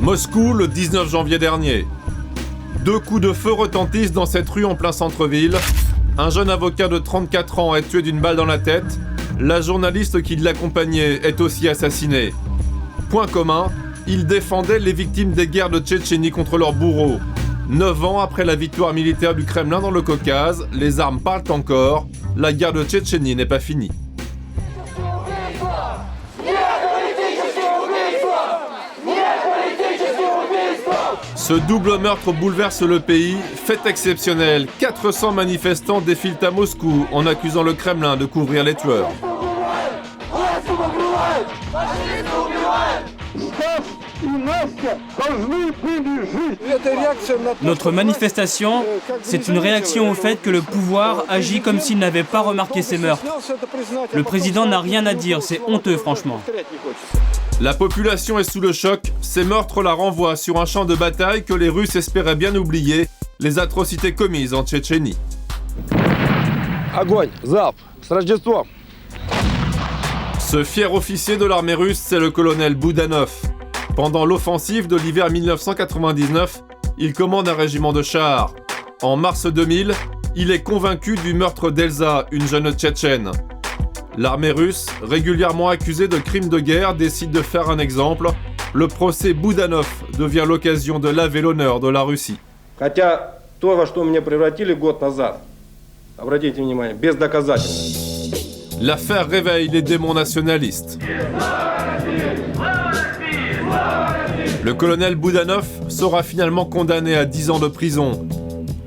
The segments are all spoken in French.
Moscou, le 19 janvier dernier. 2 coups de feu retentissent dans cette rue en plein centre-ville. Un jeune avocat de 34 ans est tué d'une balle dans la tête. La journaliste qui l'accompagnait est aussi assassinée. Point commun, ils défendaient les victimes des guerres de Tchétchénie contre leurs bourreaux. 9 ans après la victoire militaire du Kremlin dans le Caucase, les armes parlent encore. La guerre de Tchétchénie n'est pas finie. Ce double meurtre bouleverse le pays. Fait exceptionnelle, 400 manifestants défilent à Moscou en accusant le Kremlin de couvrir les tueurs. Notre manifestation, c'est une réaction au fait que le pouvoir agit comme s'il n'avait pas remarqué ces meurtres. Le président n'a rien à dire, c'est honteux franchement. La population est sous le choc. Ces meurtres la renvoient sur un champ de bataille que les Russes espéraient bien oublier, les atrocités commises en Tchétchénie. Огонь, залп, с Рождеством. Ce fier officier de l'armée russe, c'est le colonel Boudanov. Pendant l'offensive de l'hiver 1999, il commande un régiment de chars. En mars 2000, il est convaincu du meurtre d'Elsa, une jeune Tchétchène. L'armée russe, régulièrement accusée de crimes de guerre, décide de faire un exemple. Le procès Boudanov devient l'occasion de laver l'honneur de la Russie. Хотя то, во что меня превратили год назад, обратите внимание, без доказательств. L'affaire réveille les démons nationalistes. Le colonel Boudanov sera finalement condamné à 10 ans de prison.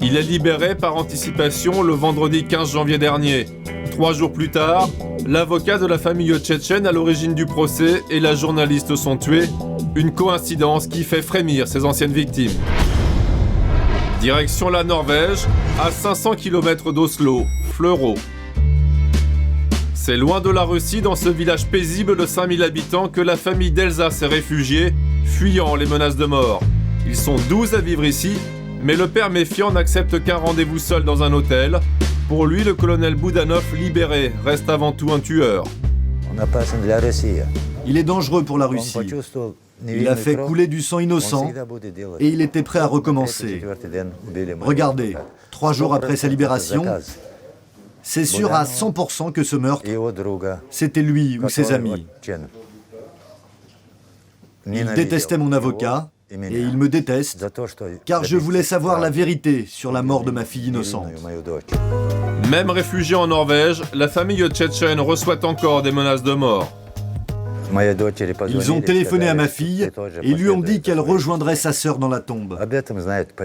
Il est libéré par anticipation le vendredi 15 janvier dernier. 3 jours plus tard, l'avocat de la famille tchétchène à l'origine du procès et la journaliste sont tués. Une coïncidence qui fait frémir ses anciennes victimes. Direction la Norvège, à 500 km d'Oslo, Fleureau. C'est loin de la Russie, dans ce village paisible de 5000 habitants, que la famille d'Elsa s'est réfugiée, fuyant les menaces de mort. Ils sont 12 à vivre ici, mais le père méfiant n'accepte qu'un rendez-vous seul dans un hôtel. Pour lui, le colonel Boudanov, libéré, reste avant tout un tueur. Il est dangereux pour la Russie. Il a fait couler du sang innocent et il était prêt à recommencer. Regardez, 3 jours après sa libération, c'est sûr à 100% que ce meurtre, c'était lui ou ses amis. Il détestait mon avocat et il me déteste car je voulais savoir la vérité sur la mort de ma fille innocente. Même réfugiée en Norvège, la famille tchétchène reçoit encore des menaces de mort. Ils ont téléphoné à ma fille et lui ont dit qu'elle rejoindrait sa sœur dans la tombe.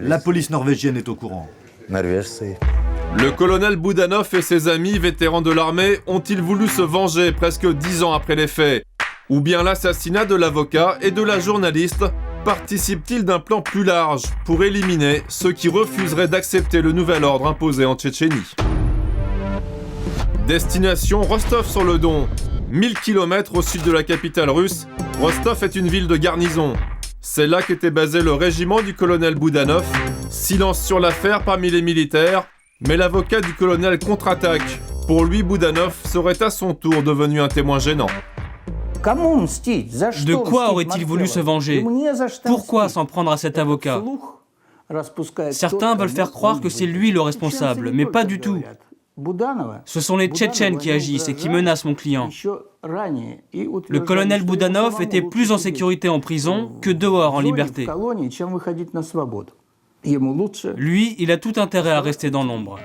La police norvégienne est au courant. Le colonel Boudanov et ses amis vétérans de l'armée ont-ils voulu se venger presque 10 ans après les faits? Ou bien l'assassinat de l'avocat et de la journaliste participe-t-il d'un plan plus large pour éliminer ceux qui refuseraient d'accepter le nouvel ordre imposé en Tchétchénie? Destination Rostov-sur-le-Don. 1000 km au sud de la capitale russe, Rostov est une ville de garnison. C'est là qu'était basé le régiment du colonel Boudanov. Silence sur l'affaire parmi les militaires, mais l'avocat du colonel contre-attaque. Pour lui, Boudanov serait à son tour devenu un témoin gênant. De quoi aurait-il voulu se venger? Pourquoi s'en prendre à cet avocat? Certains veulent faire croire que c'est lui le responsable, mais pas du tout. Ce sont les Tchétchènes qui agissent et qui menacent mon client. Le colonel Boudanov était plus en sécurité en prison que dehors en liberté. Lui, il a tout intérêt à rester dans l'ombre.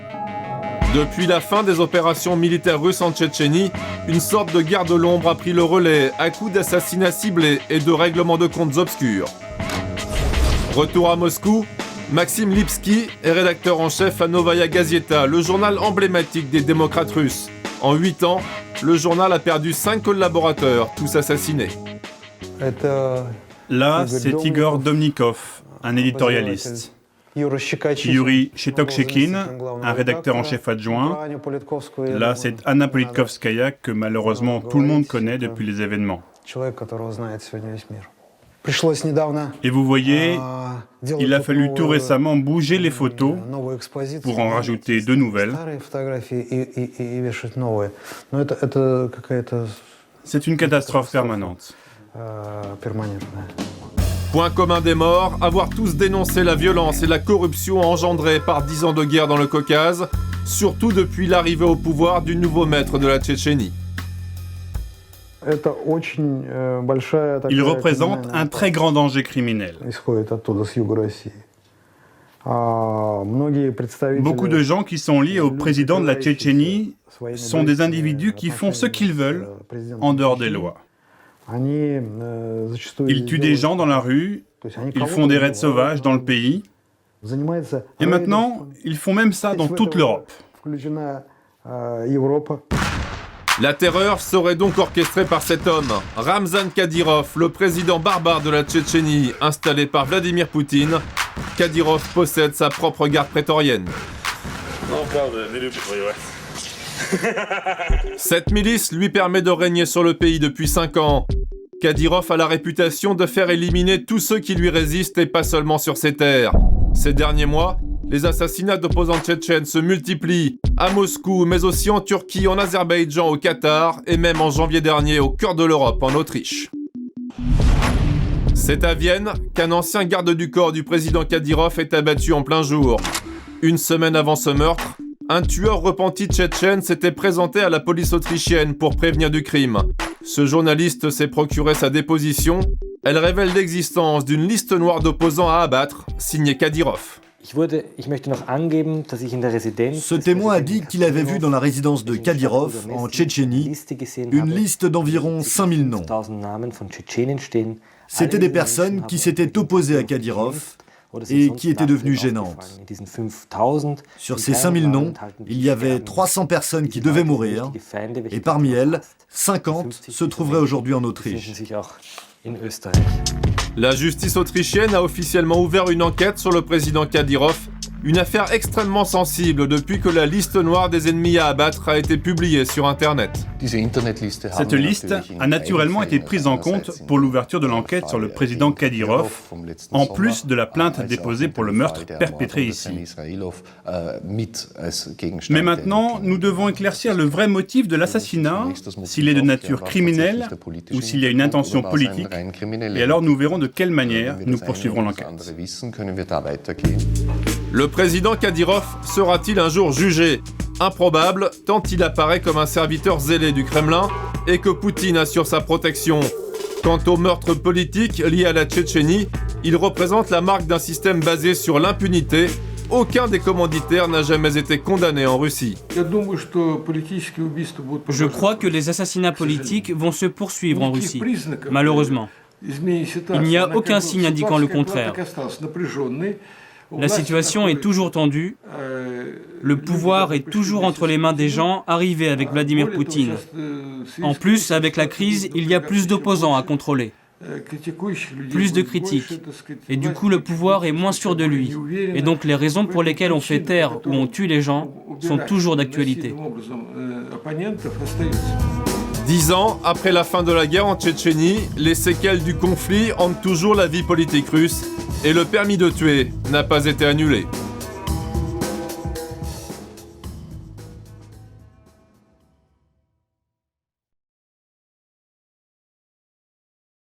Depuis la fin des opérations militaires russes en Tchétchénie, une sorte de guerre de l'ombre a pris le relais à coups d'assassinats ciblés et de règlements de comptes obscurs. Retour à Moscou, Maxime Lipski est rédacteur en chef à Novaya Gazeta, le journal emblématique des démocrates russes. En 8 ans, le journal a perdu 5 collaborateurs, tous assassinés. Là, c'est Igor Domnikov, un éditorialiste. Yuri Chetokchekin, un rédacteur en chef adjoint. Là, c'est Anna Politkovskaya, que malheureusement tout le monde connaît depuis les événements. Et vous voyez, il a fallu tout récemment bouger les photos pour en rajouter de nouvelles. C'est une catastrophe permanente. Point commun des morts, avoir tous dénoncé la violence et la corruption engendrée par 10 ans de guerre dans le Caucase, surtout depuis l'arrivée au pouvoir du nouveau maître de la Tchétchénie. Il représente un très grand danger criminel. Beaucoup de gens qui sont liés au président de la Tchétchénie sont des individus qui font ce qu'ils veulent en dehors des lois. Ils tuent des gens dans la rue, ils font des raids sauvages dans le pays, et maintenant, ils font même ça dans toute l'Europe. La terreur serait donc orchestrée par cet homme, Ramzan Kadyrov, le président barbare de la Tchétchénie, installé par Vladimir Poutine. Kadyrov possède sa propre garde prétorienne. Cette milice lui permet de régner sur le pays depuis 5 ans. Kadyrov a la réputation de faire éliminer tous ceux qui lui résistent et pas seulement sur ses terres. Ces derniers mois, les assassinats d'opposants tchétchènes se multiplient à Moscou, mais aussi en Turquie, en Azerbaïdjan, au Qatar et même en janvier dernier au cœur de l'Europe, en Autriche. C'est à Vienne qu'un ancien garde du corps du président Kadyrov est abattu en plein jour. Une semaine avant ce meurtre, un tueur repenti tchétchène s'était présenté à la police autrichienne pour prévenir du crime. Ce journaliste s'est procuré sa déposition. Elle révèle l'existence d'une liste noire d'opposants à abattre, signée Kadyrov. Ce témoin a dit qu'il avait vu dans la résidence de Kadyrov, en Tchétchénie, une liste d'environ 5000 noms. C'étaient des personnes qui s'étaient opposées à Kadyrov et qui étaient devenues gênantes. Sur ces 5000 noms, il y avait 300 personnes qui devaient mourir, et parmi elles, 50 se trouveraient aujourd'hui en Autriche. La justice autrichienne a officiellement ouvert une enquête sur le président Kadyrov, une affaire extrêmement sensible depuis que la liste noire des ennemis à abattre a été publiée sur Internet. Cette liste a naturellement été prise en compte pour l'ouverture de l'enquête sur le président Kadyrov, en plus de la plainte déposée pour le meurtre perpétré ici. Mais maintenant, nous devons éclaircir le vrai motif de l'assassinat, s'il est de nature criminelle ou s'il y a une intention politique, et alors nous verrons de quelle manière nous poursuivrons l'enquête. Le président Kadyrov sera-t-il un jour jugé ? Improbable, tant il apparaît comme un serviteur zélé du Kremlin et que Poutine assure sa protection. Quant au meurtre politique lié à la Tchétchénie, il représente la marque d'un système basé sur l'impunité. Aucun des commanditaires n'a jamais été condamné en Russie. Je crois que les assassinats politiques vont se poursuivre en Russie, malheureusement. Il n'y a aucun signe indiquant le contraire. La situation est toujours tendue. Le pouvoir est toujours entre les mains des gens arrivés avec Vladimir Poutine. En plus, avec la crise, il y a plus d'opposants à contrôler, plus de critiques. Et du coup, le pouvoir est moins sûr de lui. Et donc, les raisons pour lesquelles on fait taire ou on tue les gens sont toujours d'actualité. 10 ans après la fin de la guerre en Tchétchénie, les séquelles du conflit hantent toujours la vie politique russe et le permis de tuer n'a pas été annulé.